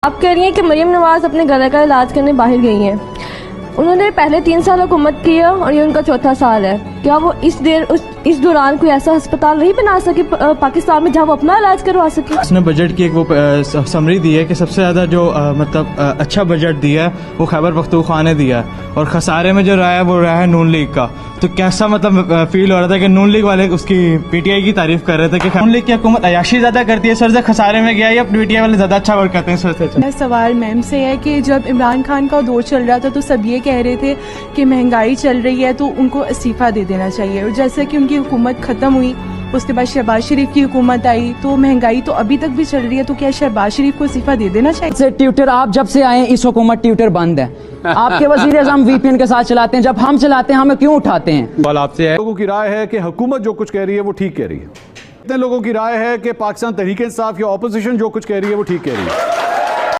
आप कह रही हैं कि मरियम नवाज अपने गले का इलाज करने बाहर गई हैं। उन्होंने पहले 3 साल हुकूमत की है और ये उनका चौथा साल है। क्या वो इस दौरान कोई ऐसा अस्पताल नहीं बना सके पाकिस्तान में जहाँ वो अपना इलाज करवा सके? उसने बजट की एक वो समरी दी है कि सबसे ज़्यादा जो अच्छा बजट दिया है वो खैबर पख्तूनख्वा ने दिया है, और खसारे में जो रहा है वो रहा है नून लीग का। तो कैसा फील हो रहा था कि नून लीग वाले उसकी पीटीआई की तारीफ कर रहे थे कि नून लीग की हुकूमत अयाशी ज़्यादा करती है सर से खसारे में गया, या पीटीआई वाले ज़्यादा अच्छा वर्क करते हैं सर से? मेरा सवाल मैम से है कि जब इमरान खान का दौर चल रहा था तो सब ये कह रहे थे कि महंगाई चल रही है तो उनको इस्तीफा दे देना चाहिए, और जैसे कि उनकी हुकूमत खत्म हुई उसके बाद शहबाज शरीफ की हुकूमत आई तो महंगाई तो अभी तक भी चल रही है, तो क्या शहबाज शरीफ को इस्तीफा दे देना चाहिए? ट्विटर आप जब से आए इस हुकूमत ट्विटर बंद है। आपके वज़ीर आज़म वीपीएन के साथ चलाते हैं, जब हम चलाते हैं हमें क्यों उठाते हैं? सवाल आपसे है, लोगों की राय है कि हुकूमत जो कुछ कह रही है वो ठीक कह रही है। कितने लोगों की राय है कि पाकिस्तान तहरीक इंसाफ या ऑपोजिशन जो कुछ कह रही है वो ठीक कह रही है?